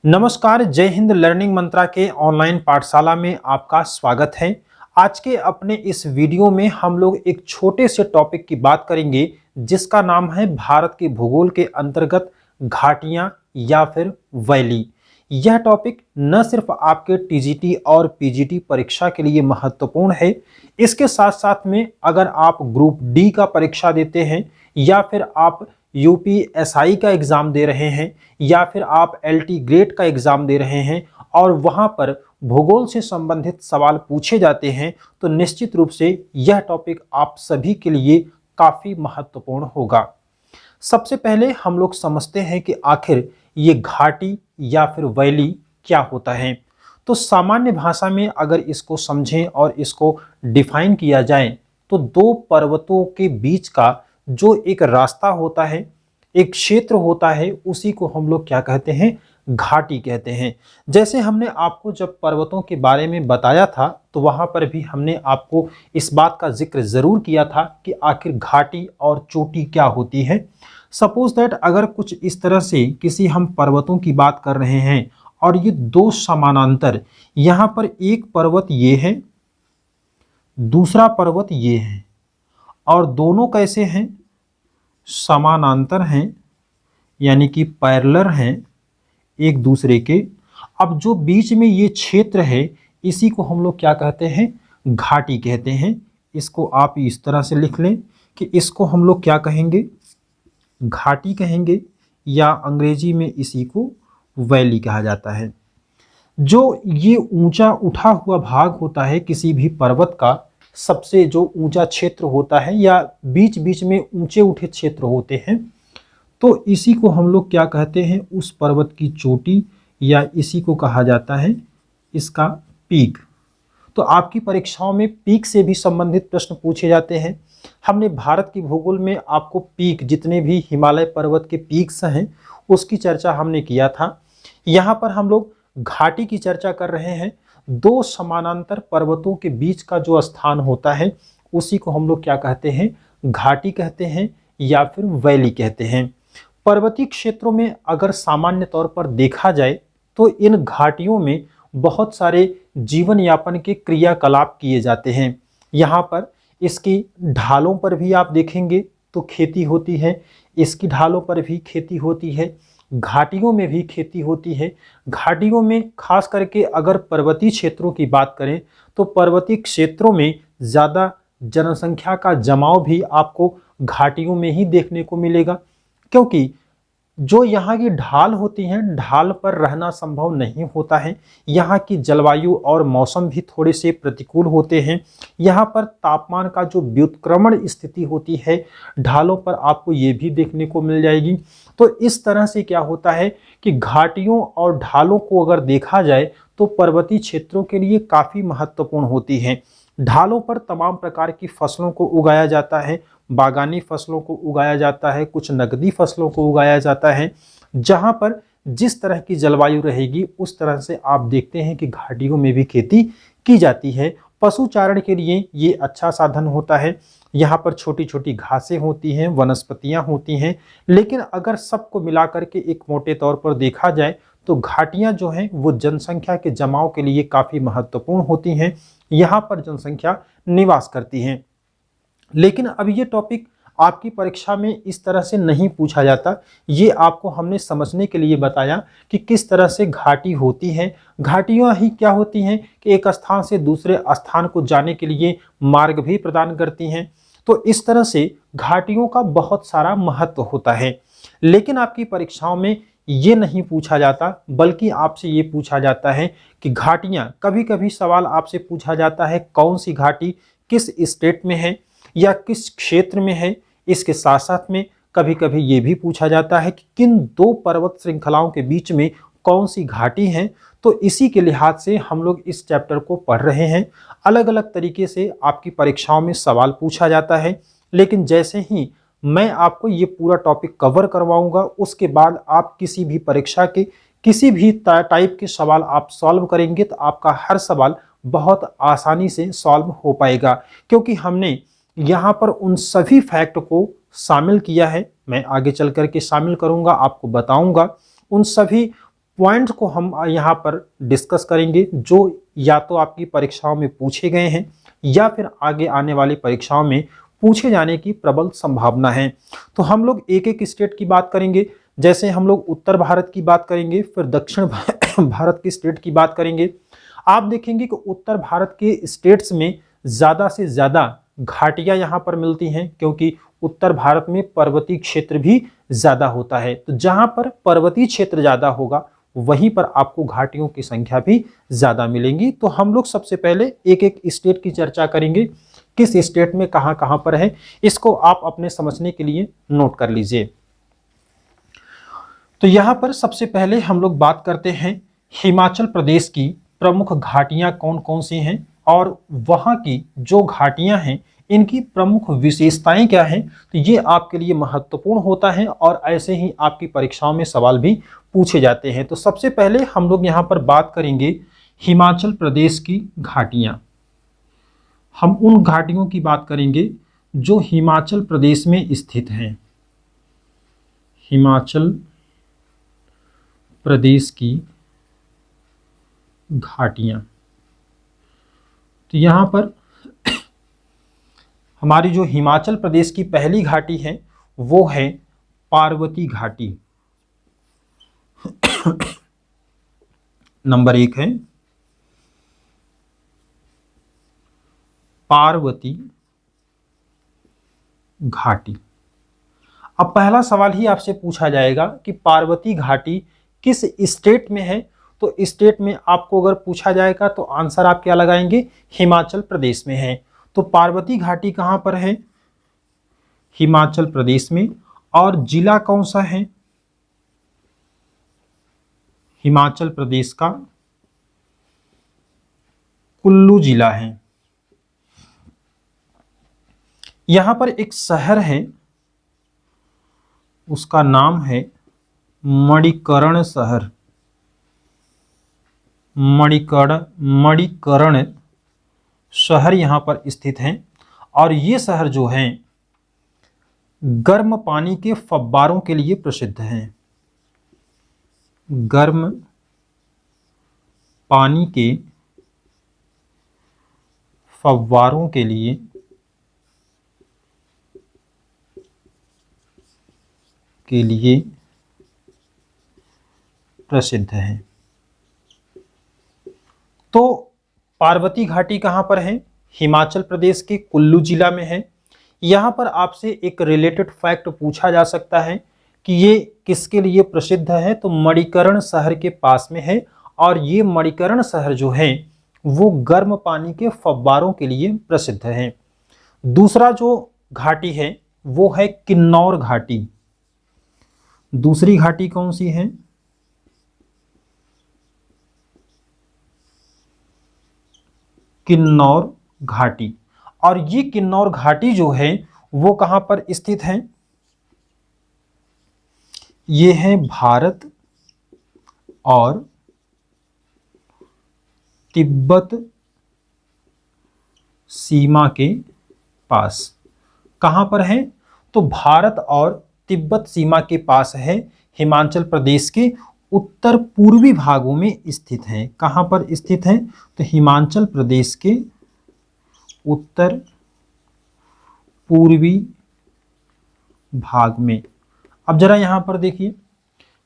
नमस्कार, जय हिंद लर्निंग मंत्रा के ऑनलाइन पाठशाला में आपका स्वागत है। आज के अपने इस वीडियो में हम लोग एक छोटे से टॉपिक की बात करेंगे जिसका नाम है भारत के भूगोल के अंतर्गत घाटियां या फिर वैली। यह टॉपिक न सिर्फ आपके टीजीटी और पीजीटी परीक्षा के लिए महत्वपूर्ण है, इसके साथ साथ में अगर आप ग्रुप डी का परीक्षा देते हैं या फिर आप यूपीएसआई का एग्ज़ाम दे रहे हैं या फिर आप एलटी ग्रेड का एग्ज़ाम दे रहे हैं और वहां पर भूगोल से संबंधित सवाल पूछे जाते हैं तो निश्चित रूप से यह टॉपिक आप सभी के लिए काफ़ी महत्वपूर्ण होगा। सबसे पहले हम लोग समझते हैं कि आखिर ये घाटी या फिर वैली क्या होता है। तो सामान्य भाषा में अगर इसको समझें और इसको डिफाइन किया जाए तो दो पर्वतों के बीच का जो एक रास्ता होता है, एक क्षेत्र होता है, उसी को हम लोग क्या कहते हैं, घाटी कहते हैं। जैसे हमने आपको जब पर्वतों के बारे में बताया था तो वहां पर भी हमने आपको इस बात का जिक्र जरूर किया था कि आखिर घाटी और चोटी क्या होती है। सपोज दैट अगर कुछ इस तरह से किसी हम पर्वतों की बात कर रहे हैं और ये दो समानांतर, यहां पर एक पर्वत ये है, दूसरा पर्वत ये है और दोनों कैसे हैं, समानांतर हैं, यानी कि पैरेलल हैं एक दूसरे के। अब जो बीच में ये क्षेत्र है इसी को हम लोग क्या कहते हैं, घाटी कहते हैं। इसको आप इस तरह से लिख लें कि इसको हम लोग क्या कहेंगे, घाटी कहेंगे, या अंग्रेजी में इसी को वैली कहा जाता है। जो ये ऊंचा उठा हुआ भाग होता है किसी भी पर्वत का, सबसे जो ऊंचा क्षेत्र होता है या बीच बीच में ऊंचे उठे क्षेत्र होते हैं, तो इसी को हम लोग क्या कहते हैं, उस पर्वत की चोटी, या इसी को कहा जाता है इसका पीक। तो आपकी परीक्षाओं में पीक से भी संबंधित प्रश्न पूछे जाते हैं। हमने भारत की भूगोल में आपको पीक, जितने भी हिमालय पर्वत के पीक्स हैं उसकी चर्चा हमने किया था। यहाँ पर हम लोग घाटी की चर्चा कर रहे हैं। दो समानांतर पर्वतों के बीच का जो स्थान होता है उसी को हम लोग क्या कहते हैं, घाटी कहते हैं या फिर वैली कहते हैं। पर्वतीय क्षेत्रों में अगर सामान्य तौर पर देखा जाए तो इन घाटियों में बहुत सारे जीवन यापन के क्रियाकलाप किए जाते हैं। यहाँ पर इसकी ढालों पर भी आप देखेंगे तो खेती होती है, इसकी ढालों पर भी खेती होती है, घाटियों में भी खेती होती है। घाटियों में खास करके अगर पर्वतीय क्षेत्रों की बात करें तो पर्वतीय क्षेत्रों में ज़्यादा जनसंख्या का जमाव भी आपको घाटियों में ही देखने को मिलेगा, क्योंकि जो यहाँ की ढाल होती हैं, ढाल पर रहना संभव नहीं होता है। यहाँ की जलवायु और मौसम भी थोड़े से प्रतिकूल होते हैं। यहाँ पर तापमान का जो व्युत्क्रमण स्थिति होती है ढालों पर आपको ये भी देखने को मिल जाएगी। तो इस तरह से क्या होता है कि घाटियों और ढालों को अगर देखा जाए तो पर्वतीय क्षेत्रों के लिए काफ़ी महत्वपूर्ण होती हैं। ढालों पर तमाम प्रकार की फसलों को उगाया जाता है, बागानी फसलों को उगाया जाता है, कुछ नकदी फसलों को उगाया जाता है। जहाँ पर जिस तरह की जलवायु रहेगी उस तरह से आप देखते हैं कि घाटियों में भी खेती की जाती है। पशुचारण के लिए ये अच्छा साधन होता है। यहाँ पर छोटी छोटी घासें होती हैं, वनस्पतियाँ होती हैं। लेकिन अगर सबको मिलाकर के एक मोटे तौर पर देखा जाए तो घाटियाँ जो हैं वो जनसंख्या के जमाव के लिए काफ़ी महत्वपूर्ण होती हैं। यहाँ पर जनसंख्या निवास करती हैं। लेकिन अब ये टॉपिक आपकी परीक्षा में इस तरह से नहीं पूछा जाता। ये आपको हमने समझने के लिए बताया कि किस तरह से घाटी होती है। घाटियाँ ही क्या होती हैं कि एक स्थान से दूसरे स्थान को जाने के लिए मार्ग भी प्रदान करती हैं। तो इस तरह से घाटियों का बहुत सारा महत्व होता है। लेकिन आपकी परीक्षाओं में ये नहीं पूछा जाता, बल्कि आपसे ये पूछा जाता है कि घाटियाँ, कभी कभी सवाल आपसे पूछा जाता है कौन सी घाटी किस स्टेट में है या किस क्षेत्र में है। इसके साथ साथ में कभी कभी ये भी पूछा जाता है कि किन दो पर्वत श्रृंखलाओं के बीच में कौन सी घाटी है। तो इसी के लिहाज से हम लोग इस चैप्टर को पढ़ रहे हैं। अलग अलग तरीके से आपकी परीक्षाओं में सवाल पूछा जाता है। लेकिन जैसे ही मैं आपको ये पूरा टॉपिक कवर करवाऊंगा उसके बाद आप किसी भी परीक्षा के किसी भी टाइप के सवाल आप सॉल्व करेंगे तो आपका हर सवाल बहुत आसानी से सॉल्व हो पाएगा, क्योंकि हमने यहाँ पर उन सभी फैक्ट को शामिल किया है। मैं आगे चल कर के शामिल करूँगा, आपको बताऊँगा उन सभी पॉइंट्स को हम यहाँ पर डिस्कस करेंगे जो या तो आपकी परीक्षाओं में पूछे गए हैं या फिर आगे आने वाली परीक्षाओं में पूछे जाने की प्रबल संभावना है। तो हम लोग एक एक स्टेट की बात करेंगे, जैसे हम लोग उत्तर भारत की बात करेंगे, फिर दक्षिण भारत की स्टेट की बात करेंगे। आप देखेंगे कि उत्तर भारत के स्टेट्स में ज़्यादा से ज़्यादा घाटियाँ यहाँ पर मिलती हैं, क्योंकि उत्तर भारत में पर्वतीय क्षेत्र भी ज़्यादा होता है। तो जहाँ पर पर्वतीय क्षेत्र ज़्यादा होगा वहीं पर आपको घाटियों की संख्या भी ज़्यादा मिलेंगी। तो हम लोग सबसे पहले एक एक स्टेट की चर्चा करेंगे, किस स्टेट में कहाँ कहाँ पर है, इसको आप अपने समझने के लिए नोट कर लीजिए। तो यहाँ पर सबसे पहले हम लोग बात करते हैं हिमाचल प्रदेश की प्रमुख घाटियाँ कौन कौन सी हैं और वहाँ की जो घाटियाँ हैं इनकी प्रमुख विशेषताएं क्या हैं। तो ये आपके लिए महत्वपूर्ण होता है और ऐसे ही आपकी परीक्षाओं में सवाल भी पूछे जाते हैं। तो सबसे पहले हम लोग यहाँ पर बात करेंगे हिमाचल प्रदेश की घाटियाँ। हम उन घाटियों की बात करेंगे जो हिमाचल प्रदेश में स्थित हैं। हिमाचल प्रदेश की घाटियाँ। तो यहाँ पर हमारी जो हिमाचल प्रदेश की पहली घाटी है वो है पार्वती घाटी। नंबर 1 है पार्वती घाटी। अब पहला सवाल ही आपसे पूछा जाएगा कि पार्वती घाटी किस स्टेट में है। तो स्टेट में आपको अगर पूछा जाएगा तो आंसर आप क्या लगाएंगे, हिमाचल प्रदेश में है। तो पार्वती घाटी कहां पर है, हिमाचल प्रदेश में। और जिला कौन सा है, हिमाचल प्रदेश का कुल्लू जिला है। यहां पर एक शहर है, उसका नाम है मणिकर्ण शहर। मणिकर्ण शहर यहां पर स्थित है। और ये शहर जो है गर्म पानी के फव्वारों के लिए प्रसिद्ध है। गर्म पानी के फव्वारों के लिए प्रसिद्ध है। तो पार्वती घाटी कहां पर है, हिमाचल प्रदेश के कुल्लू जिला में है। यहां पर आपसे एक रिलेटेड फैक्ट पूछा जा सकता है कि ये किसके लिए प्रसिद्ध है। तो मणिकर्ण शहर के पास में है और ये मणिकर्ण शहर जो है वो गर्म पानी के फव्वारों के लिए प्रसिद्ध है। दूसरा जो घाटी है वो है किन्नौर घाटी। दूसरी घाटी कौन सी है, किन्नौर घाटी। और ये किन्नौर घाटी जो है वो कहां पर स्थित है, ये है भारत और तिब्बत सीमा के पास। कहां पर है, तो भारत और तिब्बत सीमा के पास है। हिमाचल प्रदेश के उत्तर पूर्वी भागों में स्थित है। कहां पर स्थित है, तो हिमाचल प्रदेश के उत्तर पूर्वी भाग में। अब जरा यहां पर देखिए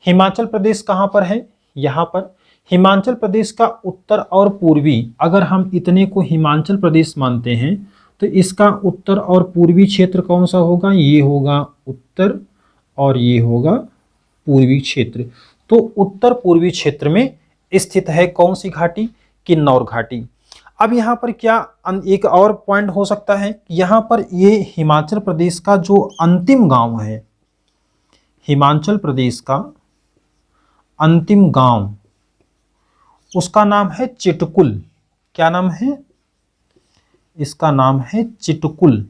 हिमाचल प्रदेश कहां पर है, यहां पर हिमाचल प्रदेश का उत्तर और पूर्वी, अगर हम इतने को हिमाचल प्रदेश मानते हैं तो इसका उत्तर और पूर्वी क्षेत्र कौन सा होगा, ये होगा उत्तर और ये होगा पूर्वी क्षेत्र। तो उत्तर पूर्वी क्षेत्र में स्थित है कौन सी घाटी, किन्नौर घाटी। अब यहाँ पर क्या एक और पॉइंट हो सकता है, यहाँ पर ये हिमाचल प्रदेश का जो अंतिम गांव है, हिमाचल प्रदेश का अंतिम गांव, उसका नाम है चिटकुल। क्या नाम है, इसका नाम है चिटकुल।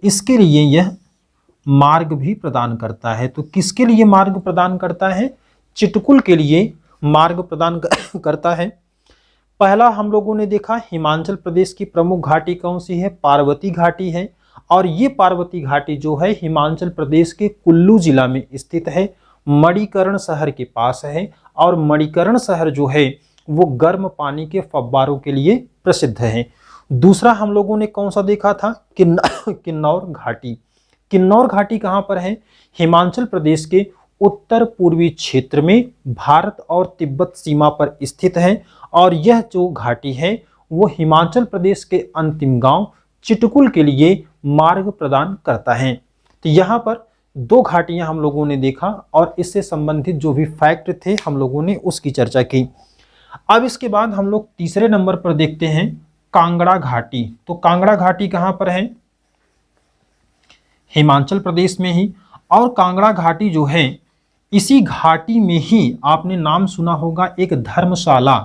इसके लिए यह मार्ग भी प्रदान करता है। तो किसके लिए मार्ग प्रदान करता है, चिटकुल के लिए मार्ग प्रदान करता है। पहला हम लोगों ने देखा हिमाचल प्रदेश की प्रमुख घाटी कौन सी है, पार्वती घाटी है। और ये पार्वती घाटी जो है हिमाचल प्रदेश के कुल्लू जिला में स्थित है। मणिकर्ण शहर के पास है और मणिकर्ण शहर जो है वो गर्म पानी के फव्वारों के लिए प्रसिद्ध है। दूसरा हम लोगों ने कौन सा देखा था, किन्नौर घाटी। किन्नौर घाटी कहाँ पर है, हिमाचल प्रदेश के उत्तर पूर्वी क्षेत्र में भारत और तिब्बत सीमा पर स्थित है और यह जो घाटी है वो हिमाचल प्रदेश के अंतिम गांव चिटकुल के लिए मार्ग प्रदान करता है। तो यहाँ पर दो घाटियां हम लोगों ने देखा और इससे संबंधित जो भी फैक्ट थे हम लोगों ने उसकी चर्चा की। अब इसके बाद हम लोग तीसरे नंबर पर देखते हैं कांगड़ा घाटी। तो कांगड़ा घाटी कहाँ पर है, हिमाचल प्रदेश में ही। और कांगड़ा घाटी जो है इसी घाटी में ही आपने नाम सुना होगा एक धर्मशाला।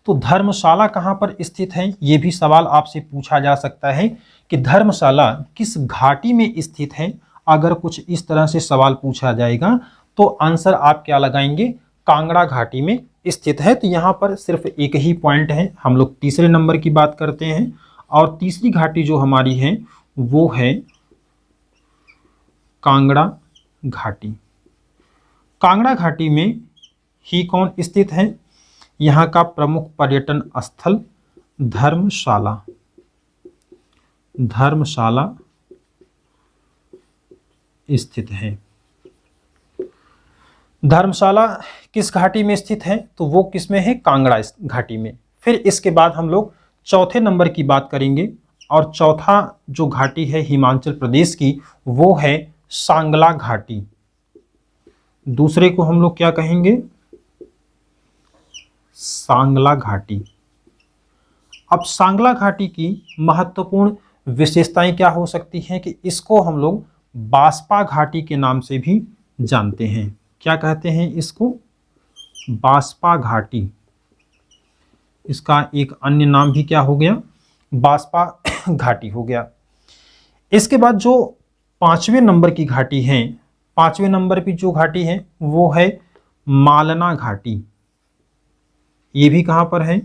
तो धर्मशाला कहाँ पर स्थित है, ये भी सवाल आपसे पूछा जा सकता है कि धर्मशाला किस घाटी में स्थित है। अगर कुछ इस तरह से सवाल पूछा जाएगा तो आंसर आप क्या लगाएंगे, कांगड़ा घाटी में स्थित है। तो यहाँ पर सिर्फ एक ही पॉइंट है, हम लोग तीसरे नंबर की बात करते हैं और तीसरी घाटी जो हमारी है वो है कांगड़ा घाटी। कांगड़ा घाटी में ही कौन स्थित है, यहाँ का प्रमुख पर्यटन स्थल धर्मशाला। धर्मशाला स्थित है। धर्मशाला किस घाटी में स्थित है, तो वो किस में है, कांगड़ा घाटी में। फिर इसके बाद हम लोग चौथे नंबर की बात करेंगे और चौथा जो घाटी है हिमाचल प्रदेश की वो है सांगला घाटी। दूसरे को हम लोग क्या कहेंगे, सांगला घाटी। अब सांगला घाटी की महत्वपूर्ण विशेषताएं क्या हो सकती हैं कि इसको हम लोग बास्पा घाटी के नाम से भी जानते हैं। क्या कहते हैं इसको, बास्पा घाटी। इसका एक अन्य नाम भी क्या हो गया, बास्पा घाटी हो गया। इसके बाद जो पांचवें नंबर की घाटी है, पांचवें नंबर की जो घाटी है वो है मालना घाटी। ये भी कहाँ पर है,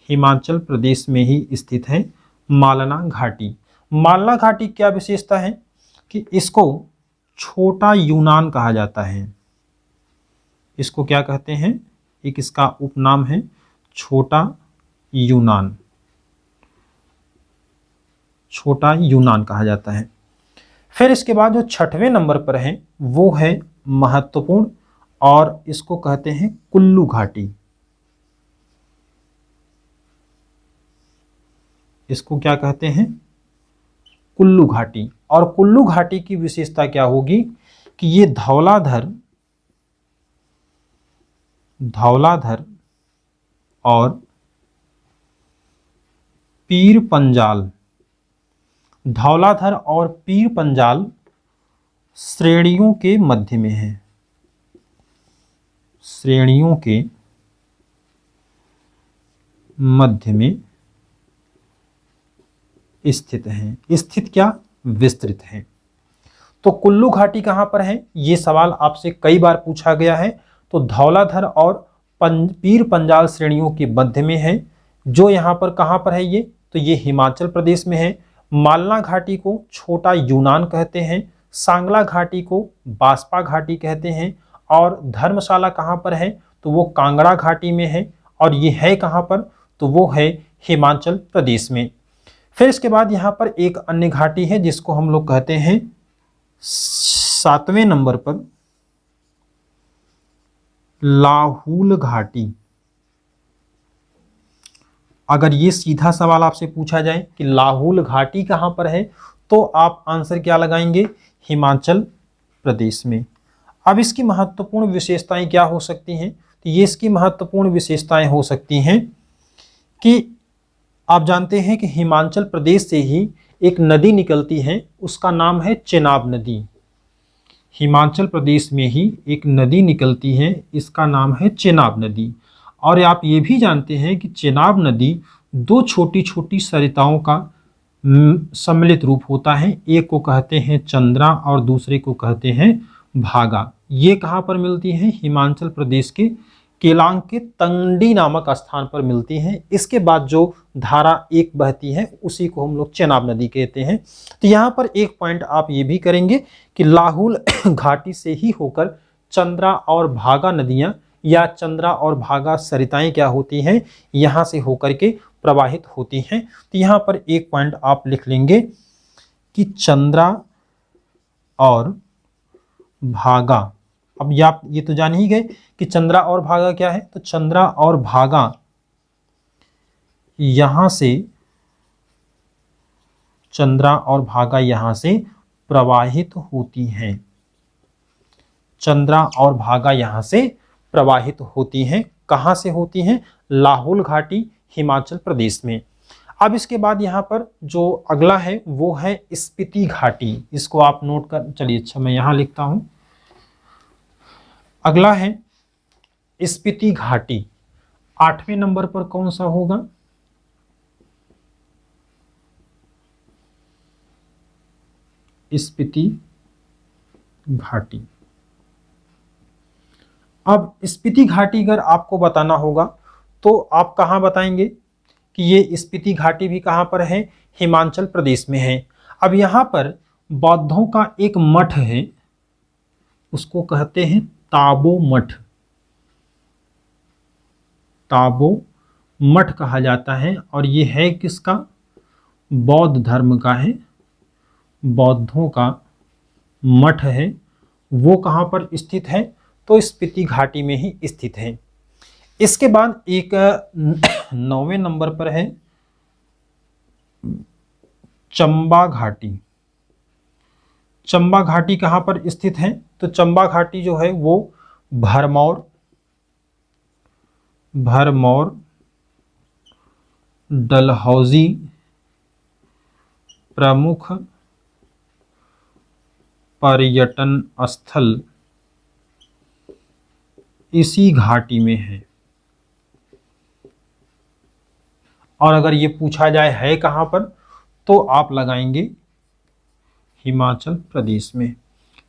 हिमाचल प्रदेश में ही स्थित है मालना घाटी। मालना घाटी क्या विशेषता है कि इसको छोटा यूनान कहा जाता है। इसको क्या कहते हैं, एक इसका उपनाम है छोटा यूनान। छोटा यूनान कहा जाता है। फिर इसके बाद जो छठवें नंबर पर है वो है महत्वपूर्ण और इसको कहते हैं कुल्लू घाटी। इसको क्या कहते हैं, कुल्लू घाटी। और कुल्लू घाटी की विशेषता क्या होगी कि ये धौलाधर और पीर पंजाल, धौलाधर और पीर पंजाल श्रेणियों के मध्य में है। श्रेणियों के मध्य में स्थित है। स्थित क्या, विस्तृत है। तो कुल्लू घाटी कहां पर है, ये सवाल आपसे कई बार पूछा गया है। तो धौलाधर और पीर पंजाल श्रेणियों के मध्य में है। जो यहाँ पर कहां पर है ये, तो ये हिमाचल प्रदेश में है। मालना घाटी को छोटा यूनान कहते हैं, सांगला घाटी को बास्पा घाटी कहते हैं और धर्मशाला कहाँ पर है, तो वो कांगड़ा घाटी में है। और ये है कहाँ पर, तो वो है हिमाचल प्रदेश में। फिर इसके बाद यहाँ पर एक अन्य घाटी है जिसको हम लोग कहते हैं सातवें नंबर पर लाहौल घाटी। अगर ये सीधा सवाल आपसे पूछा जाए कि लाहौल घाटी कहाँ पर है, तो आप आंसर क्या लगाएंगे, हिमाचल प्रदेश में। अब इसकी महत्वपूर्ण विशेषताएं क्या हो सकती हैं, तो ये इसकी महत्वपूर्ण विशेषताएं हो सकती हैं कि आप जानते हैं कि हिमाचल प्रदेश से ही एक नदी निकलती है, उसका नाम है चेनाब नदी। हिमाचल प्रदेश में ही एक नदी निकलती है, इसका नाम है चेनाब नदी। और आप ये भी जानते हैं कि चेनाब नदी दो छोटी छोटी सरिताओं का सम्मिलित रूप होता है। एक को कहते हैं चंद्रा और दूसरे को कहते हैं भागा। ये कहाँ पर मिलती हैं, हिमाचल प्रदेश के केलांग के तंगडी नामक स्थान पर मिलती हैं। इसके बाद जो धारा एक बहती है उसी को हम लोग चेनाब नदी कहते हैं। तो यहाँ पर एक पॉइंट आप ये भी करेंगे कि लाहौल घाटी से ही होकर चंद्रा और भागा नदियां या चंद्रा और भागा सरिताएं क्या होती हैं, यहां से होकर के प्रवाहित होती हैं। तो यहां पर एक पॉइंट आप लिख लेंगे कि चंद्रा और भागा। अब ये तो जान ही गए कि चंद्रा और भागा क्या है, तो चंद्रा और भागा यहां से, चंद्रा और भागा यहां से प्रवाहित होती हैं। चंद्रा और भागा यहां से प्रवाहित होती हैं। कहां से होती हैं, लाहौल घाटी हिमाचल प्रदेश में। अब इसके बाद यहां पर जो अगला है वो है स्पीति घाटी। इसको आप नोट कर चलिए, अच्छा मैं यहां लिखता हूं। अगला है स्पीति घाटी। 8वें नंबर पर कौन सा होगा, स्पीति घाटी। अब स्पीति घाटी अगर आपको बताना होगा तो आप कहां बताएंगे कि ये स्पीति घाटी भी कहां पर है, हिमाचल प्रदेश में है। अब यहां पर बौद्धों का एक मठ है, उसको कहते हैं ताबो मठ। ताबो मठ कहा जाता है और ये है किसका, बौद्ध धर्म का है, बौद्धों का मठ है। वो कहां पर स्थित है, तो स्पीति घाटी में ही स्थित है। इसके बाद एक 9वें नंबर पर है चंबा घाटी। चंबा घाटी कहां पर स्थित है, तो चंबा घाटी जो है वो भरमौर डलहौजी प्रमुख पर्यटन स्थल इसी घाटी में है। और अगर ये पूछा जाए है कहां पर, तो आप लगाएंगे हिमाचल प्रदेश में।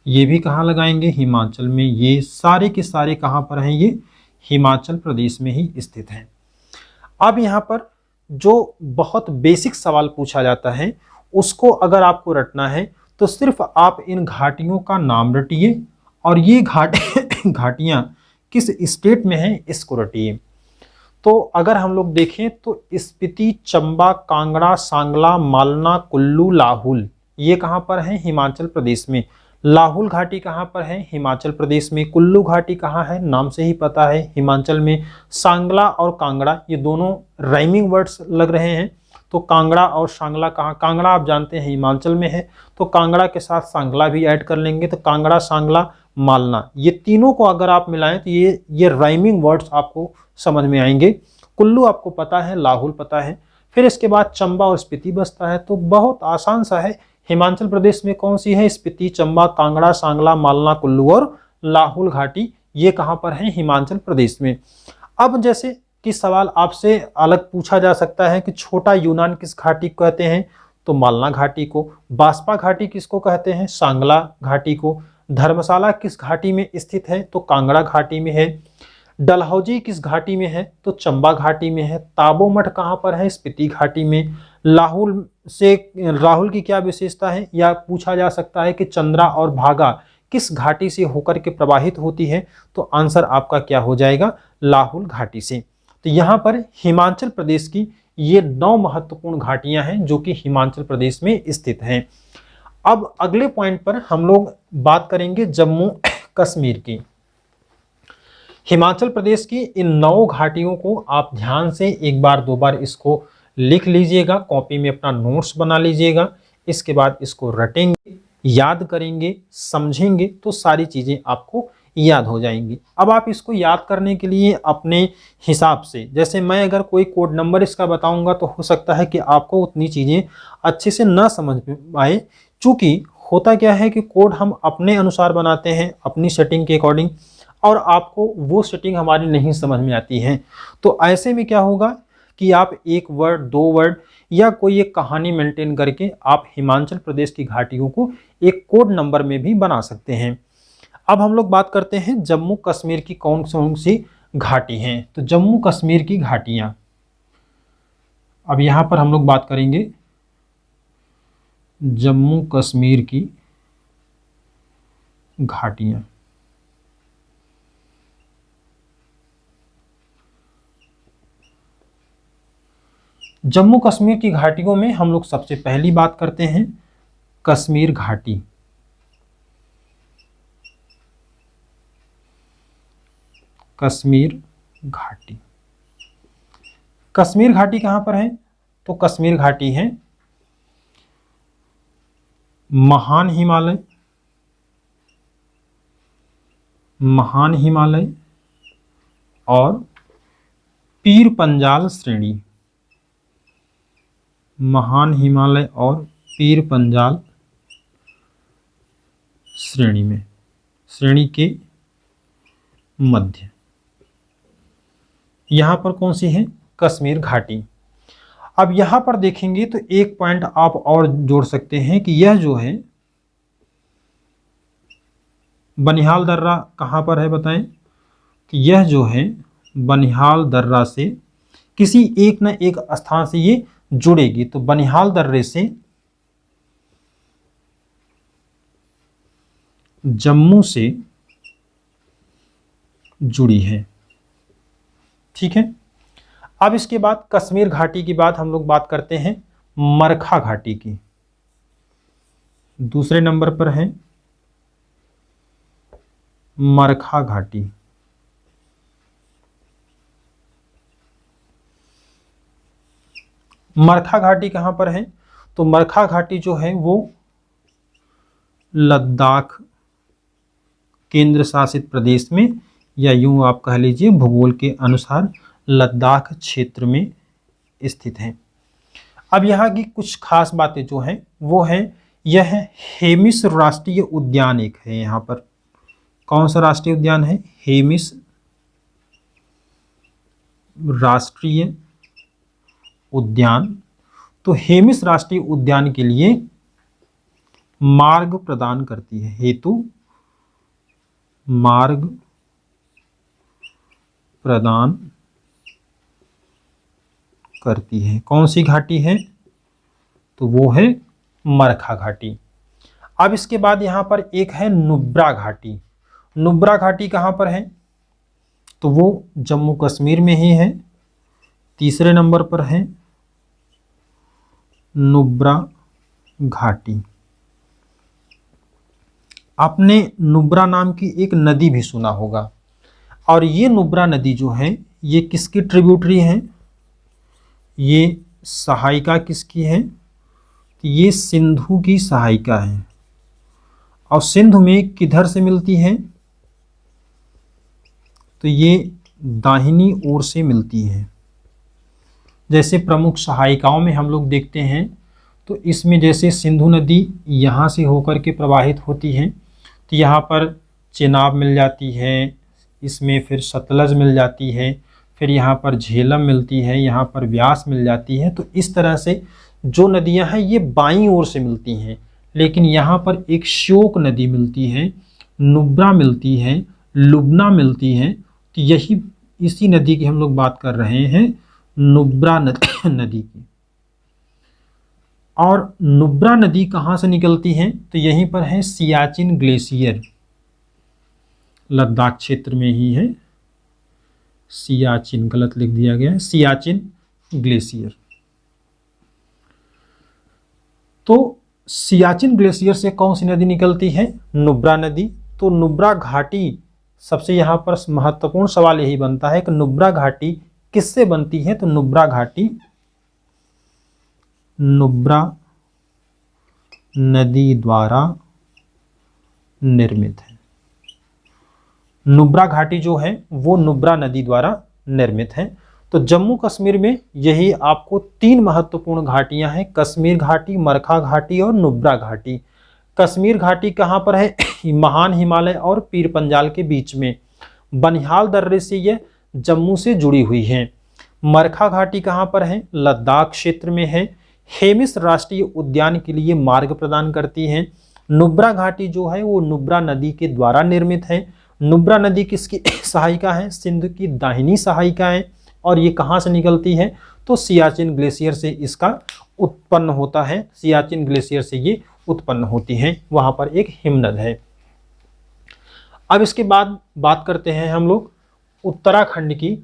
ये भी कहां लगाएंगे, हिमाचल में। ये सारे के सारे कहां पर हैं, ये हिमाचल प्रदेश में ही स्थित हैं। अब यहां पर जो बहुत बेसिक सवाल पूछा जाता है उसको अगर आपको रटना है तो सिर्फ आप इन घाटियों का नाम रटिए और ये घाटियां किस स्टेट में हैं इसको रटिए। तो अगर हम लोग देखें तो स्पीति, चंबा, कांगड़ा, सांगला, मालना, कुल्लू, लाहुल, ये कहां पर है, हिमाचल प्रदेश में। लाहुल घाटी कहां पर है, हिमाचल प्रदेश में। कुल्लू घाटी कहां है, नाम से ही पता है, हिमाचल में। सांगला और कांगड़ा ये दोनों राइमिंग वर्ड्स लग रहे हैं, तो कांगड़ा और सांगला कहां, कांगड़ा आप जानते हैं हिमाचल में है, तो कांगड़ा के साथ सांगला भी ऐड कर लेंगे, तो कांगड़ा, सांगला, मालना, ये तीनों को अगर आप मिलाएं तो ये राइमिंग वर्ड्स आपको समझ में आएंगे। कुल्लू आपको पता है, लाहुल पता है, फिर इसके बाद चंबा और स्पीति बसता है। तो बहुत आसान सा है, हिमाचल प्रदेश में कौन सी है, स्पीति, चंबा, कांगड़ा, सांगला, मालना, कुल्लू और लाहुल घाटी, ये कहां पर है, हिमाचल प्रदेश में। अब जैसे कि सवाल आपसे अलग पूछा जा सकता है कि छोटा यूनान किस घाटी को कहते हैं, तो मालना घाटी को। बास्पा घाटी किसको कहते हैं, सांगला घाटी को। धर्मशाला किस घाटी में स्थित है, तो कांगड़ा घाटी में है। डलहौजी किस घाटी में है, तो चंबा घाटी में है। ताबो मठ कहां पर है, स्पीति घाटी में। राहुल की क्या विशेषता है, या पूछा जा सकता है कि चंद्रा और भागा किस घाटी से होकर के प्रवाहित होती है, तो आंसर आपका क्या हो जाएगा, लाहुल घाटी से। तो यहां पर हिमाचल प्रदेश की ये 9 महत्वपूर्ण घाटियां हैं जो कि हिमाचल प्रदेश में स्थित हैं। अब अगले पॉइंट पर हम लोग बात करेंगे जम्मू कश्मीर की। हिमाचल प्रदेश की इन 9 घाटियों को आप ध्यान से एक बार 2 बार इसको लिख लीजिएगा, कॉपी में अपना नोट्स बना लीजिएगा। इसके बाद इसको रटेंगे, याद करेंगे, समझेंगे तो सारी चीजें आपको याद हो जाएंगी। अब आप इसको याद करने के लिए अपने हिसाब से, जैसे मैं अगर कोई कोड नंबर इसका बताऊंगा तो हो सकता है कि आपको उतनी चीजें अच्छे से ना समझ आए, चूंकि होता क्या है कि कोड हम अपने अनुसार बनाते हैं, अपनी सेटिंग के अकॉर्डिंग, और आपको वो सेटिंग हमारी नहीं समझ में आती है। तो ऐसे में क्या होगा कि आप 1 वर्ड 2 वर्ड या कोई एक कहानी मेंटेन करके आप हिमाचल प्रदेश की घाटियों को एक कोड नंबर में भी बना सकते हैं। अब हम लोग बात करते हैं जम्मू कश्मीर की कौन सी घाटी हैं। तो जम्मू कश्मीर की घाटियां, अब यहां पर हम लोग बात करेंगे जम्मू कश्मीर की घाटियां। जम्मू कश्मीर की घाटियों में हम लोग सबसे पहली बात करते हैं कश्मीर घाटी। कश्मीर घाटी, कश्मीर घाटी कहां पर है? तो कश्मीर घाटी है महान हिमालय, महान हिमालय और पीर पंजाल श्रेणी, महान हिमालय और पीर पंजाल श्रेणी में, श्रेणी के मध्य यहां पर कौन सी है? कश्मीर घाटी। अब यहां पर देखेंगे तो एक पॉइंट आप और जोड़ सकते हैं कि यह जो है बनिहाल दर्रा कहां पर है बताएं? कि यह जो है बनिहाल दर्रा से किसी एक न एक स्थान से ये जुड़ेगी। तो बनिहाल दर्रे से जम्मू से जुड़ी है। ठीक है, अब इसके बाद कश्मीर घाटी की बात हम लोग बात करते हैं मरखा घाटी की। दूसरे नंबर पर है मरखा घाटी। मरखा घाटी कहां पर है? तो मरखा घाटी जो है वो लद्दाख केंद्र शासित प्रदेश में, या यूं आप कह लीजिए भूगोल के अनुसार लद्दाख क्षेत्र में स्थित है। अब यहाँ की कुछ खास बातें जो हैं वो है, यह हेमिस राष्ट्रीय उद्यान एक है। यहाँ पर कौन सा राष्ट्रीय उद्यान है? हेमिस राष्ट्रीय उद्यान। तो हेमिस राष्ट्रीय उद्यान के लिए मार्ग प्रदान करती है, हेतु मार्ग प्रदान करती है। कौन सी घाटी है? तो वो है मरखा घाटी। अब इसके बाद यहां पर एक है नुब्रा घाटी। नुब्रा घाटी कहां पर है? तो वो जम्मू कश्मीर में ही है। तीसरे नंबर पर है नुब्रा घाटी। आपने नुब्रा नाम की एक नदी भी सुना होगा, और ये नुब्रा नदी जो है ये किसकी ट्रिब्यूटरी है? ये सहायिका किसकी है? तो ये सिंधु की सहायिका है। और सिंधु में किधर से मिलती है? तो ये दाहिनी ओर से मिलती है। जैसे प्रमुख सहायिकाओं में हम लोग देखते हैं तो इसमें जैसे सिंधु नदी यहाँ से होकर के प्रवाहित होती है, तो यहाँ पर चेनाब मिल जाती है, इसमें फिर सतलज मिल जाती है, फिर यहाँ पर झेलम मिलती है, यहाँ पर व्यास मिल जाती है। तो इस तरह से जो नदियाँ हैं ये बाईं ओर से मिलती हैं। लेकिन यहाँ पर एक श्योक नदी मिलती है, नुब्रा मिलती है, लुबना मिलती है। तो यही इसी नदी की हम लोग बात कर रहे हैं, नुब्रा नदी की। और नुब्रा नदी कहाँ से निकलती है? तो यहीं पर है सियाचिन ग्लेशियर, लद्दाख क्षेत्र में ही है। सियाचिन गलत लिख दिया गया है, सियाचिन ग्लेशियर। तो सियाचिन ग्लेशियर से कौन सी नदी निकलती है? नुब्रा नदी। तो नुब्रा घाटी, सबसे यहाँ पर महत्वपूर्ण सवाल यही बनता है कि नुब्रा घाटी किससे बनती है? तो नुब्रा घाटी नुब्रा नदी द्वारा निर्मित है। नुब्रा घाटी जो है वो नुब्रा नदी द्वारा निर्मित है। तो जम्मू कश्मीर में यही आपको तीन महत्वपूर्ण घाटियां हैं, कश्मीर घाटी, मरखा घाटी और नुब्रा घाटी। कश्मीर घाटी कहाँ पर है? महान हिमालय और पीर पंजाल के बीच में, बनिहाल दर्रे से यह जम्मू से जुड़ी हुई है। मरखा घाटी कहाँ पर है? लद्दाख क्षेत्र में है। हेमिस राष्ट्रीय उद्यान के लिए मार्ग प्रदान करती है। नुब्रा घाटी जो है वो नुब्रा नदी के द्वारा निर्मित है। नुब्रा नदी किसकी सहायिका है? सिंधु की दाहिनी सहायिका है। और ये कहाँ से निकलती है? तो सियाचिन ग्लेशियर से इसका उत्पन्न होता है, सियाचिन ग्लेशियर से ये उत्पन्न होती हैं, वहाँ पर एक हिमनद है। अब इसके बाद बात करते हैं हम लोग उत्तराखंड की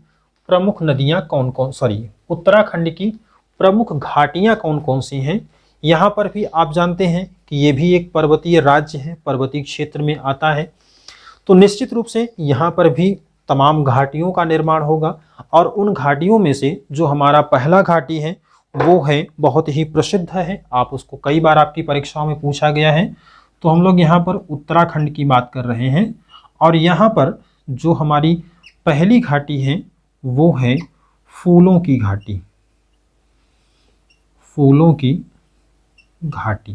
प्रमुख नदियाँ कौन कौन, उत्तराखंड की प्रमुख घाटियां कौन कौन सी हैं, यहाँ पर भी आप जानते हैं कि ये भी एक पर्वतीय राज्य है, पर्वतीय क्षेत्र में आता है। तो निश्चित रूप से यहाँ पर भी तमाम घाटियों का निर्माण होगा और उन घाटियों में से जो हमारा पहला घाटी है वो है बहुत ही प्रसिद्ध है, आप उसको कई बार आपकी परीक्षाओं में पूछा गया है। तो हम लोग यहाँ पर उत्तराखंड की बात कर रहे हैं और यहाँ पर जो हमारी पहली घाटी है वो है फूलों की घाटी। फूलों की घाटी।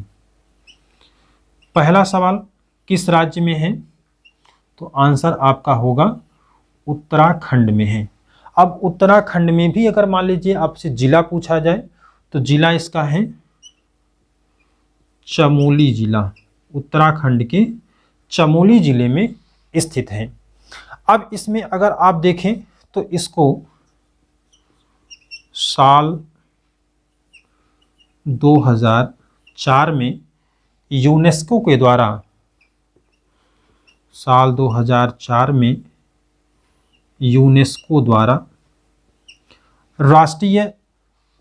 पहला सवाल किस राज्य में है, तो आंसर आपका होगा उत्तराखंड में है। अब उत्तराखंड में भी अगर मान लीजिए आपसे जिला पूछा जाए तो जिला इसका है चमोली जिला, उत्तराखंड के चमोली जिले में स्थित है। अब इसमें अगर आप देखें तो इसको साल 2004 में यूनेस्को के द्वारा, साल 2004 में यूनेस्को द्वारा राष्ट्रीय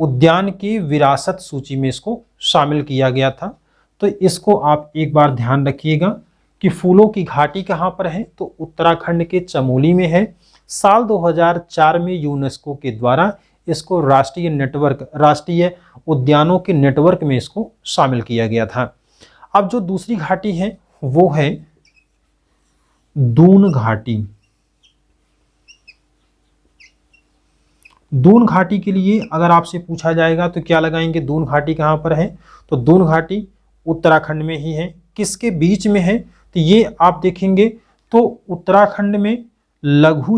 उद्यान की विरासत सूची में इसको शामिल किया गया था। तो इसको आप एक बार ध्यान रखिएगा कि फूलों की घाटी कहाँ पर है, तो उत्तराखंड के चमोली में है। साल 2004 में यूनेस्को के द्वारा इसको राष्ट्रीय उद्यानों के नेटवर्क में इसको शामिल किया गया था। अब जो दूसरी घाटी है वो है दून घाटी। दून घाटी के लिए अगर आपसे पूछा जाएगा तो क्या लगाएंगे, दून घाटी कहाँ पर है, तो दून घाटी उत्तराखंड में ही है। किसके बीच में है, तो ये आप देखेंगे तो उत्तराखंड में लघु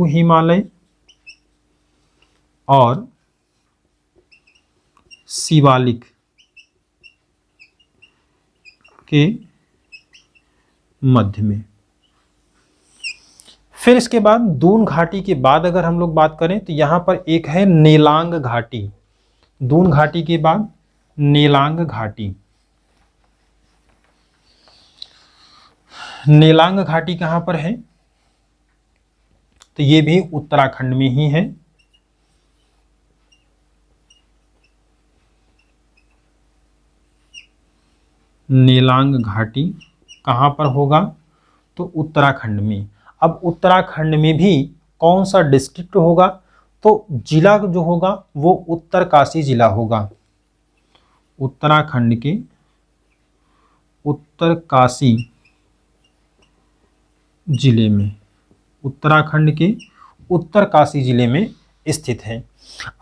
हिमालय और शिवालिक के मध्य में। फिर इसके बाद दून घाटी के बाद अगर हम लोग बात करें तो यहाँ पर एक है नेलांग घाटी। दून घाटी के बाद नेलांग घाटी। नेलांग घाटी कहाँ पर है, तो ये भी उत्तराखंड में ही है। नेलांग घाटी कहाँ पर होगा, तो उत्तराखंड में। अब उत्तराखंड में भी कौन सा डिस्ट्रिक्ट होगा, तो जिला जो होगा वो उत्तरकाशी जिला होगा। उत्तराखंड के उत्तरकाशी जिले में, उत्तराखंड के उत्तरकाशी जिले में स्थित है।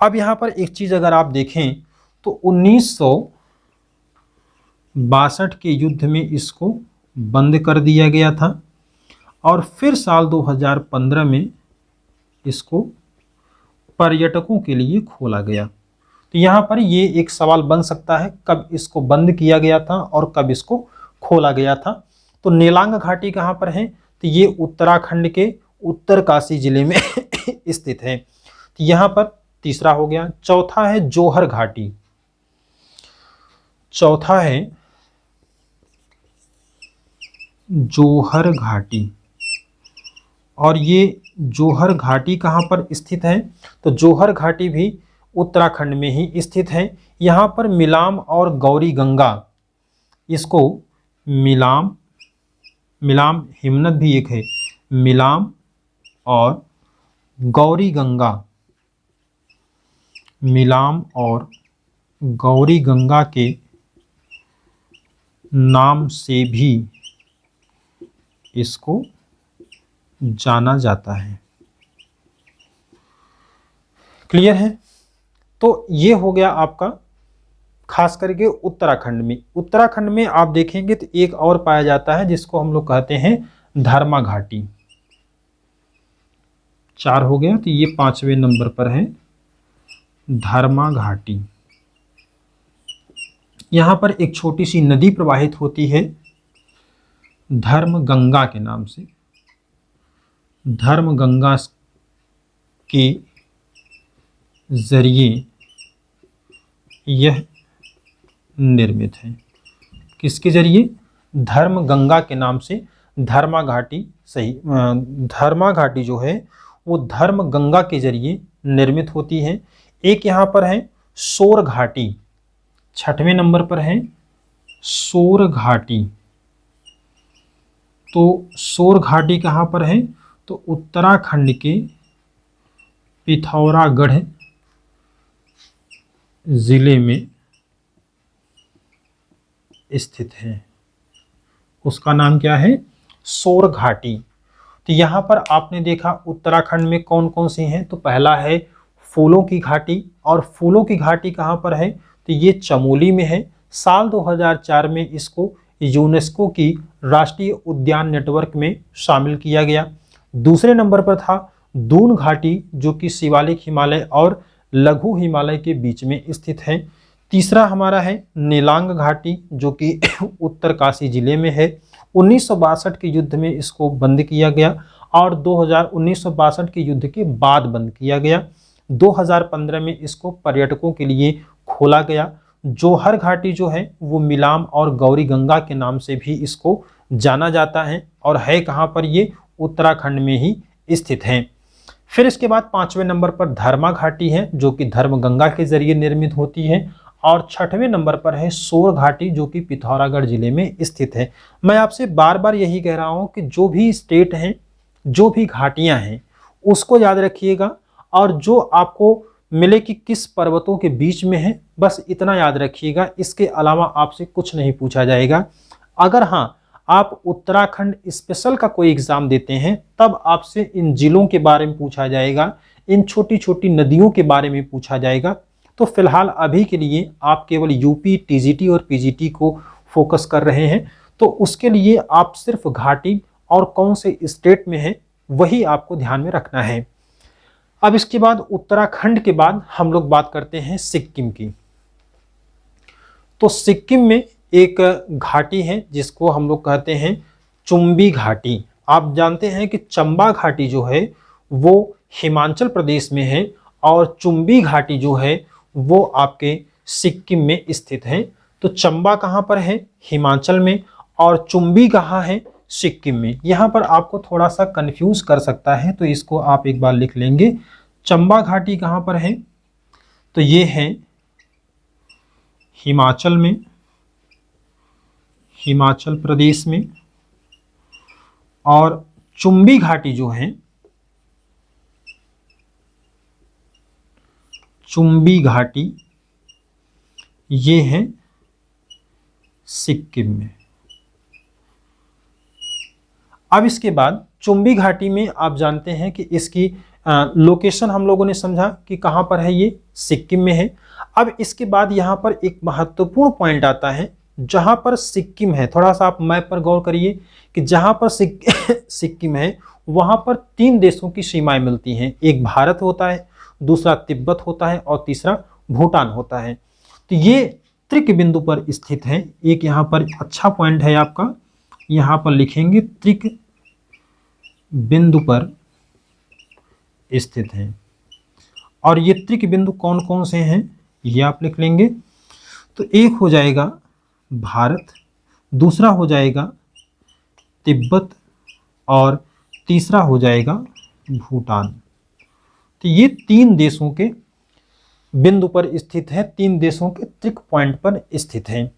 अब यहाँ पर एक चीज़ अगर आप देखें तो 1962 के युद्ध में इसको बंद कर दिया गया था और फिर साल 2015 में इसको पर्यटकों के लिए खोला गया। तो यहाँ पर ये एक सवाल बन सकता है कब इसको बंद किया गया था और कब इसको खोला गया था। तो नेलांग घाटी कहाँ पर है, तो ये उत्तराखंड के उत्तरकाशी जिले में स्थित है। तो यहाँ पर तीसरा हो गया। चौथा है जोहर घाटी। चौथा है जोहर घाटी और ये जोहर घाटी कहाँ पर स्थित है, तो जोहर घाटी भी उत्तराखंड में ही स्थित है। यहाँ पर मिलाम और गौरी गंगा, इसको मिलाम हिमनद भी एक है, मिलाम और गौरी गंगा, मिलाम और गौरी गंगा के नाम से भी इसको जाना जाता है। क्लियर है। तो ये हो गया आपका खास करके उत्तराखंड में। उत्तराखंड में आप देखेंगे तो एक और पाया जाता है जिसको हम लोग कहते हैं धर्मा घाटी। 4 हो गया, तो ये 5वें नंबर पर है धर्मा घाटी। यहाँ पर एक छोटी सी नदी प्रवाहित होती है धर्म गंगा के नाम से। धर्म गंगा के जरिए यह निर्मित है। किसके जरिए, धर्म गंगा के नाम से धर्मा घाटी। सही, धर्मा घाटी जो है वो धर्म गंगा के जरिए निर्मित होती है। एक यहाँ पर है सोर घाटी, 6वें नंबर पर है सोर घाटी। तो सोर घाटी कहाँ पर है? तो उत्तराखंड के पिथौरागढ़ जिले में स्थित है। उसका नाम क्या है? सोर घाटी। तो यहाँ पर आपने देखा उत्तराखंड में कौन कौन सी हैं, तो पहला है फूलों की घाटी, और फूलों की घाटी कहाँ पर है? तो ये चमोली में है। साल 2004 में इसको यूनेस्को की राष्ट्रीय उद्यान नेटवर्क में शामिल किया गया। दूसरे नंबर पर था दून घाटी, जो कि शिवालिक हिमालय और लघु हिमालय के बीच में स्थित है। तीसरा हमारा है नीलांग घाटी, जो कि उत्तरकाशी जिले में है। 1962 के युद्ध में इसको बंद किया गया और 1962 के युद्ध के बाद बंद किया गया। 2015 में इसको पर्यटकों के लिए खोला गया। जोहर घाटी जो है वो मिलाम और गौरी गंगा के नाम से भी इसको जाना जाता है, और है कहाँ पर? ये उत्तराखंड में ही स्थित है। फिर इसके बाद 5वें नंबर पर धर्मा घाटी है, जो कि धर्म गंगा के जरिए निर्मित होती है, और 6वें नंबर पर है सोर घाटी, जो कि पिथौरागढ़ जिले में स्थित है। मैं आपसे बार बार यही कह रहा हूँ कि जो भी स्टेट हैं, जो भी घाटियाँ हैं, उसको याद रखिएगा, और जो आपको मिले कि किस पर्वतों के बीच में है, बस इतना याद रखिएगा। इसके अलावा आपसे कुछ नहीं पूछा जाएगा। अगर हाँ आप उत्तराखंड स्पेशल का कोई एग्जाम देते हैं, तब आपसे इन जिलों के बारे में पूछा जाएगा, इन छोटी छोटी नदियों के बारे में पूछा जाएगा। तो फिलहाल अभी के लिए आप केवल यूपी, टीजीटी और पीजीटी को फोकस कर रहे हैं, तो उसके लिए आप सिर्फ घाटी और कौन से स्टेट में है वही आपको ध्यान में रखना है। अब इसके बाद उत्तराखंड के बाद हम लोग बात करते हैं सिक्किम की। तो सिक्किम में एक घाटी है जिसको हम लोग कहते हैं चुम्बी घाटी। आप जानते हैं कि चंबा घाटी जो है वो हिमाचल प्रदेश में है, और चुम्बी घाटी जो है वो आपके सिक्किम में स्थित है। तो चंबा कहाँ पर है? हिमाचल में, और चुम्बी कहाँ है? सिक्किम में। यहाँ पर आपको थोड़ा सा कंफ्यूज कर सकता है, तो इसको आप एक बार लिख लेंगे। चंबा घाटी कहाँ पर है? तो ये है हिमाचल में, हिमाचल प्रदेश में, और चुम्बी घाटी जो है, चुम्बी घाटी ये है सिक्किम में। अब इसके बाद चुम्बी घाटी में आप जानते हैं कि इसकी लोकेशन हम लोगों ने समझा कि कहाँ पर है, ये सिक्किम में है। अब इसके बाद यहाँ पर एक महत्वपूर्ण पॉइंट आता है, जहाँ पर सिक्किम है, थोड़ा सा आप मैप पर गौर करिए कि जहाँ पर सिक्किम है वहाँ पर 3 देशों की सीमाएं मिलती हैं। एक भारत होता है, दूसरा तिब्बत होता है, और तीसरा भूटान होता है। तो ये त्रिक बिंदु पर स्थित है। एक यहाँ पर अच्छा पॉइंट है आपका, यहाँ पर लिखेंगे त्रिक बिंदु पर स्थित है। और ये त्रिक बिंदु कौन कौन से हैं ये आप लिख लेंगे। तो एक हो जाएगा भारत, दूसरा हो जाएगा तिब्बत, और तीसरा हो जाएगा भूटान। तो ये 3 देशों के बिंदु पर स्थित है, 3 देशों के त्रिक पॉइंट पर स्थित है।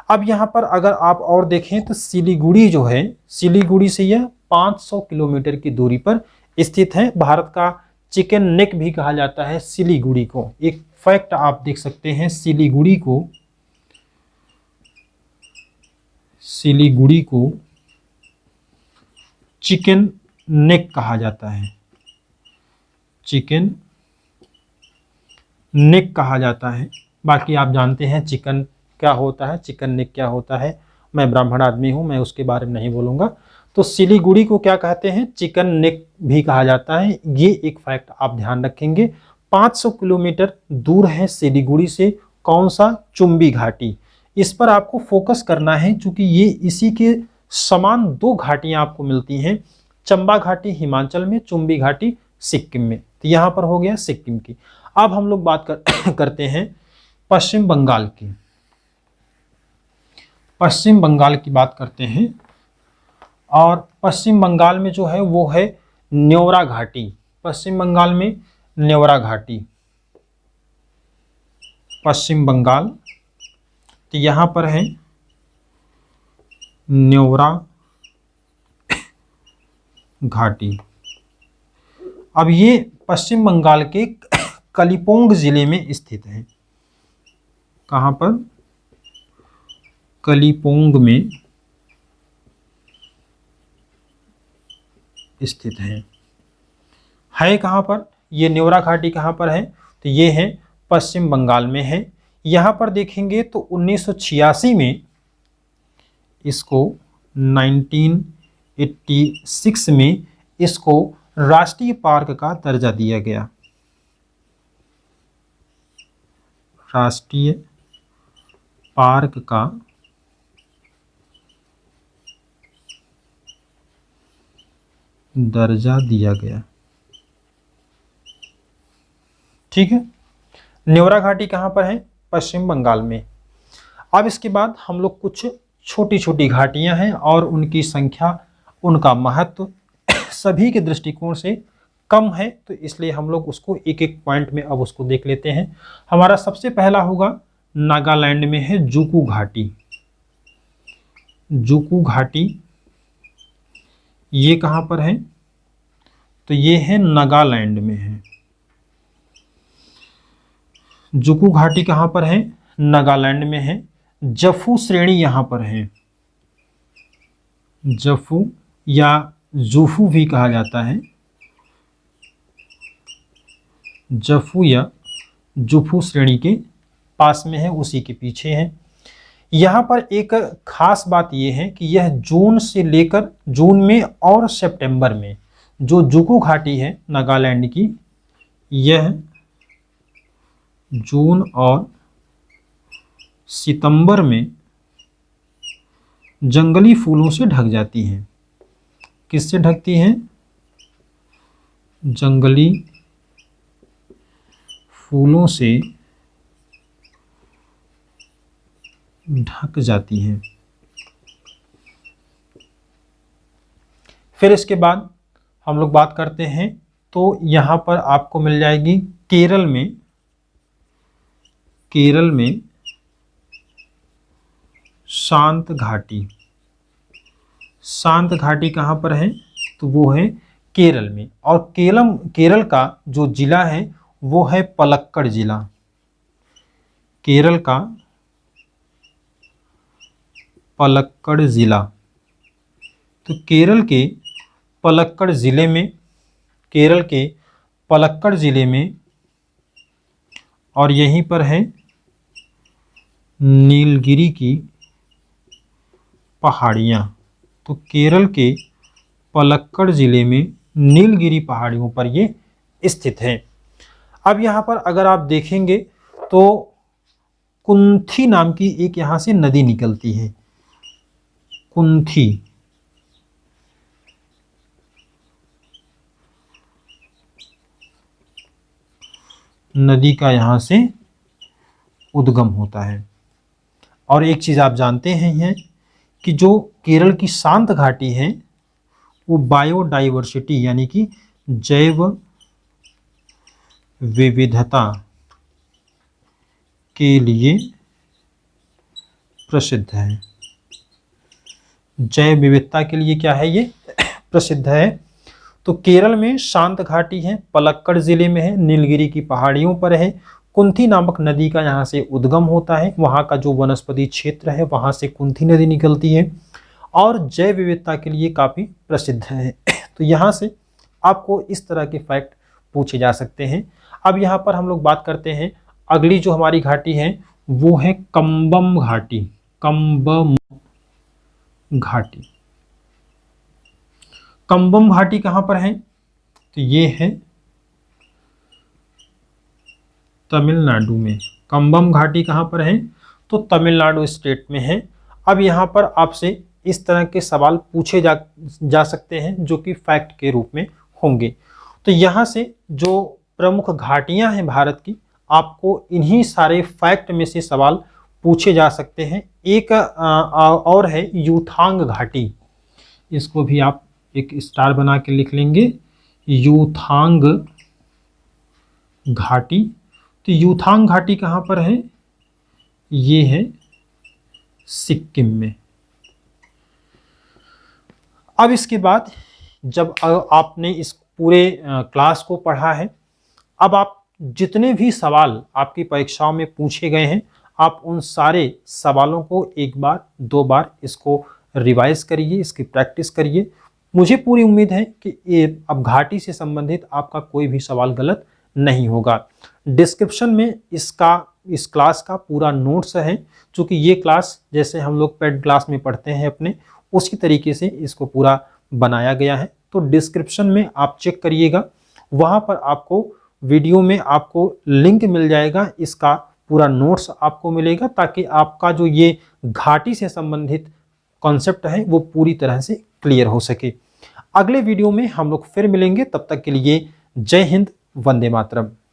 अब यहाँ पर अगर आप और देखें तो सिलीगुड़ी जो है, सिलीगुड़ी से यह 500 किलोमीटर की दूरी पर स्थित है। भारत का चिकन नेक भी कहा जाता है सिलीगुड़ी को। एक फैक्ट आप देख सकते हैं, सिलीगुड़ी को चिकन नेक कहा जाता है, चिकन नेक कहा जाता है। बाकी आप जानते हैं चिकन क्या होता है, चिकन नेक क्या होता है। मैं ब्राह्मण आदमी हूं, मैं उसके बारे में नहीं बोलूँगा। तो सिलीगुड़ी को क्या कहते हैं? चिकन नेक भी कहा जाता है। ये एक फैक्ट आप ध्यान रखेंगे। 500 किलोमीटर दूर है सिलीगुड़ी से कौन सा? चुम्बी घाटी। इस पर आपको फोकस करना है, क्योंकि ये इसी के समान 2 घाटियाँ आपको मिलती हैं। चंबा घाटी हिमाचल में, चुम्बी घाटी सिक्किम में। तो यहाँ पर हो गया सिक्किम की। अब हम लोग बात करते हैं पश्चिम बंगाल की। पश्चिम बंगाल की बात करते हैं, और पश्चिम बंगाल में जो है वो है न्योरा घाटी। पश्चिम बंगाल में न्योरा घाटी, पश्चिम बंगाल, तो यहाँ पर है न्योरा घाटी। अब ये पश्चिम बंगाल के कलिम्पोंग जिले में स्थित है। कहाँ पर? कलिम्पोंग में स्थित है कहाँ पर? ये न्योरा घाटी कहाँ पर है? तो ये है पश्चिम बंगाल में है। यहाँ पर देखेंगे तो 1986 में इसको 1986 में इसको राष्ट्रीय पार्क का दर्जा दिया गया। राष्ट्रीय पार्क का दर्जा दिया गया। ठीक है, न्योरा घाटी कहाँ पर है? पश्चिम बंगाल में। अब इसके बाद हम लोग कुछ छोटी छोटी घाटियां हैं और उनकी संख्या, उनका महत्व सभी के दृष्टिकोण से कम है, तो इसलिए हम लोग उसको एक एक पॉइंट में अब उसको देख लेते हैं। हमारा सबसे पहला होगा नागालैंड में है जुकू घाटी। जुकू घाटी ये कहाँ पर है? तो ये है नागालैंड में है। जुकू घाटी कहाँ पर है? नागालैंड में है। जफू श्रेणी यहाँ पर है। जफू या जुफू भी कहा जाता है। जफू या जुफू श्रेणी के पास में है, उसी के पीछे है। यहाँ पर एक खास बात यह है कि यह जून से लेकर जून में और सितंबर में जो जुकू घाटी है नागालैंड की, यह जून और सितंबर में जंगली फूलों से ढक जाती हैं। किससे ढकती हैं? जंगली फूलों से ढक जाती हैं। फिर इसके बाद हम लोग बात करते हैं तो यहाँ पर आपको मिल जाएगी केरल में शांत घाटी। शांत घाटी कहाँ पर है? तो वो है केरल में। और केरल का जो जिला है वो है पलक्कड़ जिला। केरल का पलक्कड़ जिला। तो केरल के पलक्कड़ जिले में और यहीं पर है नीलगिरी की पहाड़ियाँ। तो केरल के पलक्कड़ जिले में नीलगिरी पहाड़ियों पर ये स्थित है। अब यहाँ पर अगर आप देखेंगे तो कुंथी नाम की एक यहाँ से नदी निकलती है। कुंथी नदी का यहाँ से उद्गम होता है। और एक चीज़ आप जानते हैं कि जो केरल की शांत घाटी है वो बायोडाइवर्सिटी यानी कि जैव विविधता के लिए प्रसिद्ध है। जैव विविधता के लिए क्या है? ये प्रसिद्ध है। तो केरल में शांत घाटी है, पलक्कड़ जिले में है, नीलगिरी की पहाड़ियों पर है, कुंथी नामक नदी का यहाँ से उद्गम होता है। वहाँ का जो वनस्पति क्षेत्र है वहाँ से कुंथी नदी निकलती है और जैव विविधता के लिए काफ़ी प्रसिद्ध है। तो यहाँ से आपको इस तरह के फैक्ट पूछे जा सकते हैं। अब यहाँ पर हम लोग बात करते हैं, अगली जो हमारी घाटी है वो है कंबम घाटी। कंबम घाटी। कंबम घाटी कहाँ पर है? तो ये है तमिलनाडु में। कंबम घाटी कहाँ पर है? तो तमिलनाडु स्टेट में है। अब यहाँ पर आपसे इस तरह के सवाल पूछे जा सकते हैं जो कि फैक्ट के रूप में होंगे। तो यहाँ से जो प्रमुख घाटियाँ हैं भारत की, आपको इन्हीं सारे फैक्ट में से सवाल पूछे जा सकते हैं। एक और है यूथांग घाटी। इसको भी आप एक स्टार बना के लिख लेंगे। यूथांग घाटी। तो यूथांग घाटी कहाँ पर है? ये है सिक्किम में। अब इसके बाद जब आपने इस पूरे क्लास को पढ़ा है, अब आप जितने भी सवाल आपकी परीक्षाओं में पूछे गए हैं, आप उन सारे सवालों को एक बार दो बार इसको रिवाइज करिए, इसकी प्रैक्टिस करिए। मुझे पूरी उम्मीद है कि ये अब घाटी से संबंधित आपका कोई भी सवाल गलत नहीं होगा। डिस्क्रिप्शन में इस क्लास का पूरा नोट्स है, क्योंकि ये क्लास जैसे हम लोग पेड क्लास में पढ़ते हैं अपने, उसी तरीके से इसको पूरा बनाया गया है। तो डिस्क्रिप्शन में आप चेक करिएगा, वहाँ पर आपको वीडियो में आपको लिंक मिल जाएगा, इसका पूरा नोट्स आपको मिलेगा, ताकि आपका जो ये घाटी से संबंधित कॉन्सेप्ट है वो पूरी तरह से क्लियर हो सके। अगले वीडियो में हम लोग फिर मिलेंगे, तब तक के लिए जय हिंद, वंदे मातरम।